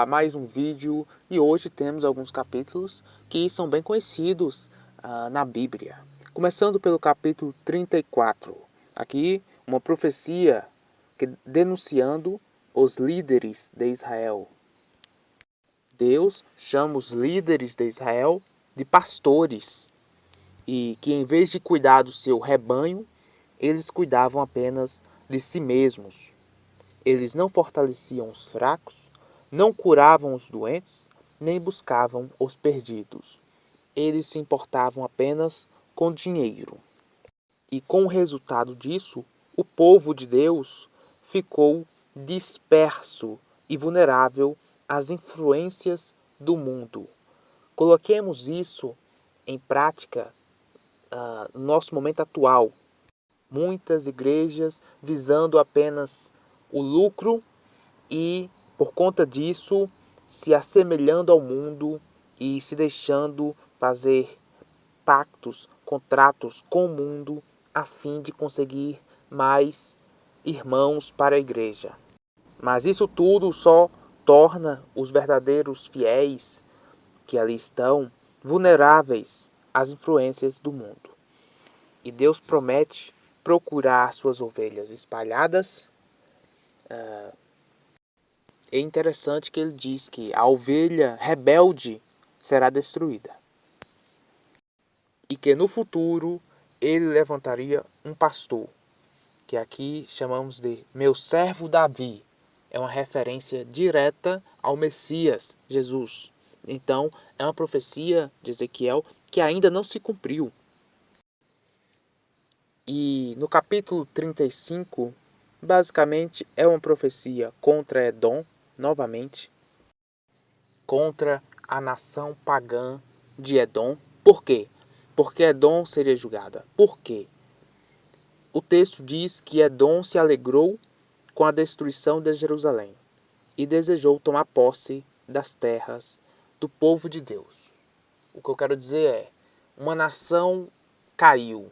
a mais um vídeo e hoje temos alguns capítulos que são bem conhecidos na Bíblia. Começando pelo capítulo 34. Aqui uma profecia denunciando os líderes de Israel. Deus chama os líderes de Israel de pastores e que em vez de cuidar do seu rebanho, eles cuidavam apenas de si mesmos. Eles não fortaleciam os fracos, não curavam os doentes, nem buscavam os perdidos. Eles se importavam apenas com dinheiro. E com o resultado disso, o povo de Deus ficou disperso e vulnerável às influências do mundo. Coloquemos isso em prática no nosso momento atual. Muitas igrejas visando apenas o lucro e, por conta disso, se assemelhando ao mundo e se deixando fazer pactos, contratos com o mundo a fim de conseguir mais irmãos para a igreja. Mas isso tudo só torna os verdadeiros fiéis que ali estão vulneráveis às influências do mundo. E Deus promete procurar suas ovelhas espalhadas. É interessante que ele diz que a ovelha rebelde será destruída. E que no futuro ele levantaria um pastor, que aqui chamamos de meu servo Davi. É uma referência direta ao Messias, Jesus. Então, é uma profecia de Ezequiel que ainda não se cumpriu. E no capítulo 35, basicamente é uma profecia contra Edom, novamente, contra a nação pagã de Edom. Por quê? Porque Edom seria julgada. Por quê? O texto diz que Edom se alegrou com a destruição de Jerusalém e desejou tomar posse das terras do povo de Deus. O que eu quero dizer é, uma nação caiu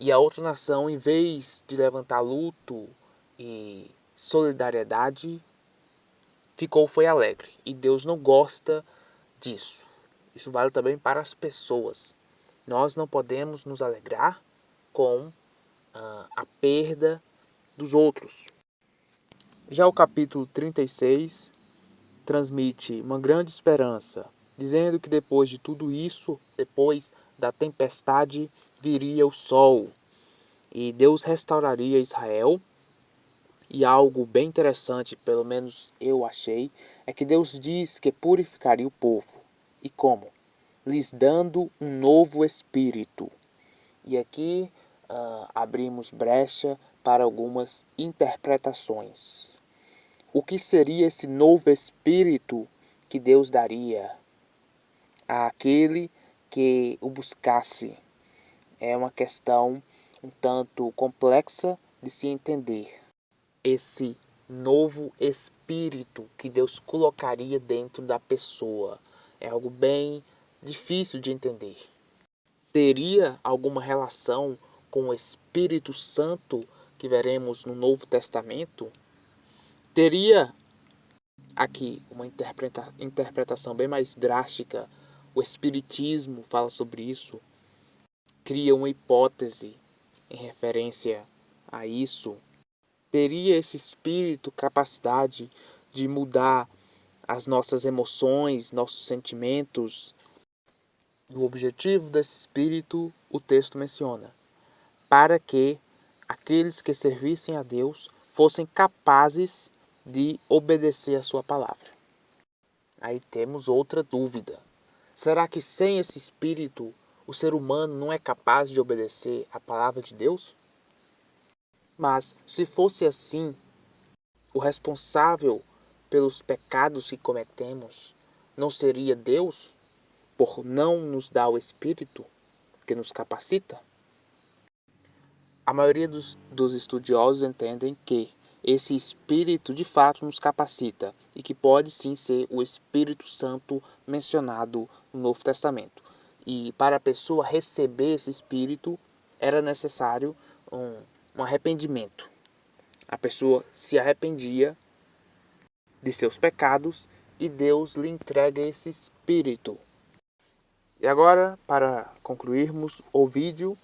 e a outra nação, em vez de levantar luto e solidariedade, foi alegre. E Deus não gosta disso. Isso vale também para as pessoas. Nós não podemos nos alegrar com a perda dos outros. Já o capítulo 36 transmite uma grande esperança, dizendo que depois de tudo isso, depois da tempestade, viria o sol e Deus restauraria Israel. E algo bem interessante, pelo menos eu achei, é que Deus diz que purificaria o povo. E como? Lhes dando um novo espírito. E aqui abrimos brecha para algumas interpretações. O que seria esse novo espírito que Deus daria àquele que o buscasse? É uma questão um tanto complexa de se entender. Esse novo espírito que Deus colocaria dentro da pessoa é algo bem difícil de entender. Teria alguma relação com o Espírito Santo que veremos no Novo Testamento? Teria aqui uma interpretação bem mais drástica. O Espiritismo fala sobre isso, cria uma hipótese em referência a isso. Teria esse espírito capacidade de mudar as nossas emoções, nossos sentimentos? O objetivo desse espírito, o texto menciona, para que aqueles que servissem a Deus fossem capazes de obedecer a sua palavra. Aí temos outra dúvida. Será que sem esse espírito o ser humano não é capaz de obedecer a palavra de Deus? Mas se fosse assim, o responsável pelos pecados que cometemos não seria Deus por não nos dar o Espírito que nos capacita? A maioria dos estudiosos entendem que esse Espírito de fato nos capacita e que pode sim ser o Espírito Santo mencionado no Novo Testamento. E para a pessoa receber esse Espírito era necessário um arrependimento. A pessoa se arrependia de seus pecados e Deus lhe entrega esse espírito. E agora, para concluirmos o vídeo,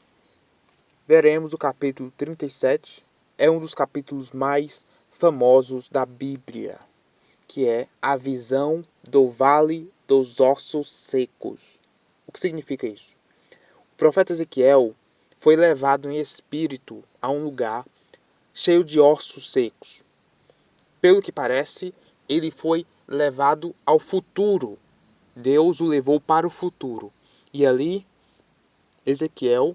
veremos o capítulo 37. É um dos capítulos mais famosos da Bíblia, que é a visão do vale dos ossos secos. O que significa isso? O profeta Ezequiel foi levado em espírito a um lugar cheio de ossos secos. Pelo que parece, ele foi levado ao futuro. Deus o levou para o futuro. E ali, Ezequiel,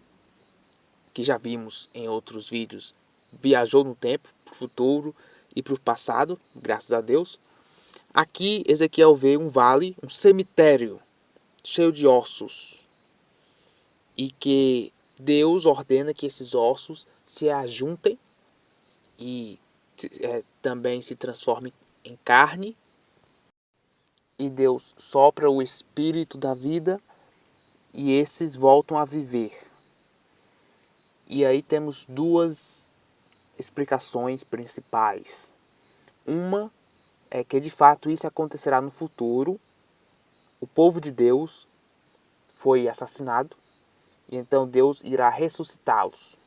que já vimos em outros vídeos, viajou no tempo, para o futuro e para o passado, graças a Deus. Aqui, Ezequiel vê um vale, um cemitério, cheio de ossos. E que Deus ordena que esses ossos se ajuntem e também se transformem em carne. E Deus sopra o espírito da vida e esses voltam a viver. E aí temos duas explicações principais. Uma é que de fato isso acontecerá no futuro. O povo de Deus foi assassinado e então Deus irá ressuscitá-los.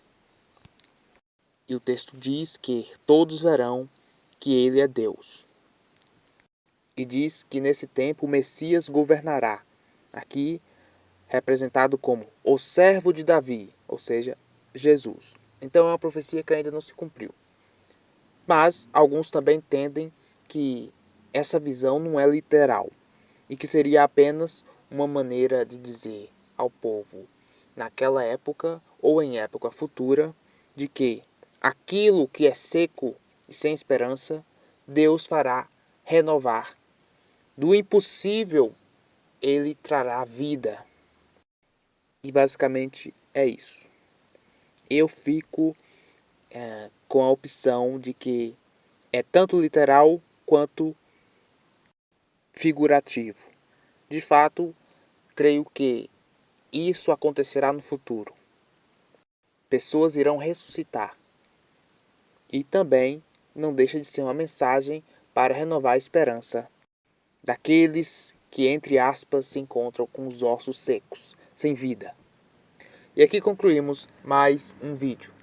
E o texto diz que todos verão que ele é Deus. E diz que nesse tempo o Messias governará. Aqui representado como o servo de Davi, ou seja, Jesus. Então é uma profecia que ainda não se cumpriu. Mas alguns também entendem que essa visão não é literal e que seria apenas uma maneira de dizer ao povo naquela época ou em época futura de que aquilo que é seco e sem esperança, Deus fará renovar. Do impossível, ele trará vida. E basicamente é isso. Eu fico com a opção de que é tanto literal quanto figurativo. De fato, creio que isso acontecerá no futuro. Pessoas irão ressuscitar. E também não deixa de ser uma mensagem para renovar a esperança daqueles que, entre aspas, se encontram com os ossos secos, sem vida. E aqui concluímos mais um vídeo.